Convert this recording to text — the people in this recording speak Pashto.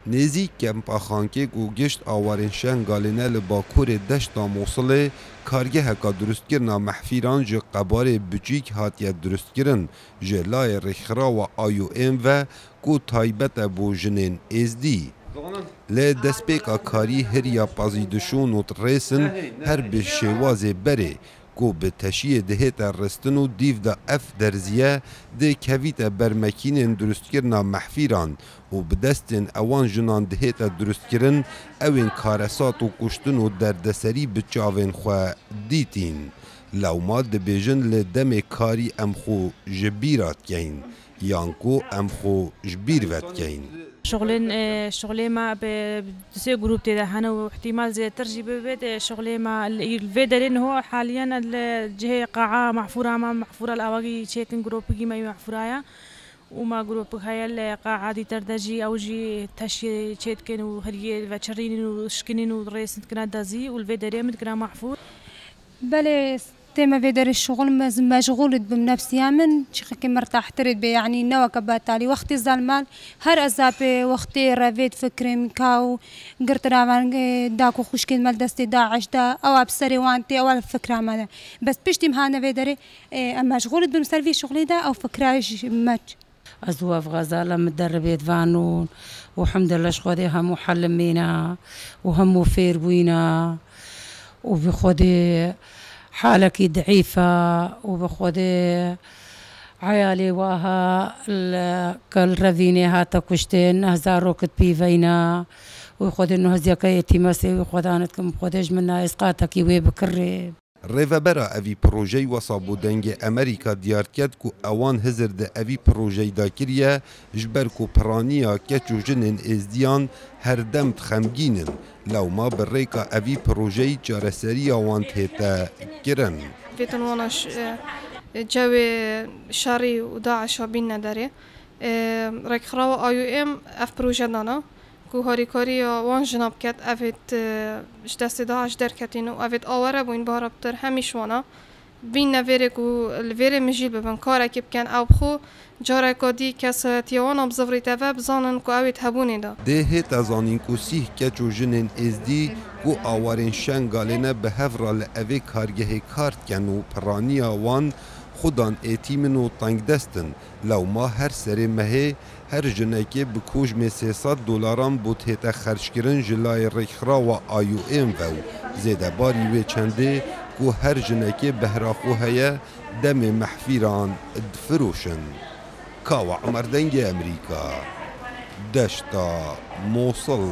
نزی کمپا خانکه و گشت آوارین شنگالینه لباکور دشتا موصله کارگه هکا درست کرنا محفیران جه قبار بچیک هاتیه درست کرن جه لای رخرا و آیو ام و کو تایبت بو جنین ازدی. لی دسپیکا کاری هر یا پازیدشون و تریسن هر به شوازه بره کو به تشیه دهت رستن و دیو دا اف درزیه ده کویت برمکین درست کرنا محفیران و به دستن اوان جنان دهت درست کرن اوین کارسات و کشتن و دردسری بچاوین خواه دیتین لوما ده بیجن لدم کاری امخو جبیرات کین یانکو امخو جبیر وید کین شغلي ما بسي جروب تدا هنا واحتمال زي ترجي ببيت شغلي ما الفيدرين هو حاليا الجهة قاعة محفورة الأواجي شيتن جروب جي ما محفورايا وما جروب هاي القاعة دي تردجي أو جي تشي شيتكن وهري فشرين وشكنين ورئيس كنا دازي والفيدرين متكنا محفور بلى تم فيدر الشغل مشغول بنفسي من شخكي مرتاح ترد يعني نوا كباتالي وقت الظلمال هر أزابي وقت رافيد فكري مكاو قرت رافان داكو خوشكي مال دستي داعش دا أو أبصري وانتي أو الفكرة ماذا بس بشتي مهانا فيدري مشغول بمسلفي شغلي دا أو فكراش مات أزواف غزالة متدربة فانون والحمد لله شغودي هم محلمينا وهم فيروينا وبخودي حالك ضعيفة وبخودي عيالي واها كل رذيني هاتا كشتين هزار روكت بيفينا وخود انه هزيكا يتيمسي وخودانتكم خودج منا اسقاطك ويبكري ریوبرا اوی پروژه وصابو دنگ امریکا دیار کرد که اوان هزر ده اوی پروژه دا کریه جبر که پرانیا کچو جنین ازدیان هر دم تخمگینن لو ما برریکا اوی پروژه چارسری اوان تهتا کرن فيتن وانش جوي شاري وداعش بينا داري رك خراو ايو ام اف بروجه دانا کو هاریکاری وان جناب کت افت جدست داعش در کتین و افت آوره بوین بارابتر همیش وانا بین نویره کو الویره مجیل ببن کاره که بکن او بخو جاره کادی کس تیوانا بزوری تفا بزانن کو اوید هبونه دا ده هیت ازانین کو سیح کچو جنین ازدی کو آوارین شنگالینه به هفرا لعوه کارگه کارت کن و پرانیا وان خودان ایتیمن و تنگ دستن لو ما هر سری مهی هر جنکی بکوش می 300 دلاران بود هیتا خرج کرن جلای رخرا و آیو ام و زیده باری وی چنده که هر جنکی بهراخو هیا دم محفیران دفروشن کاوا عمر دنگ امریکا دشتا موصل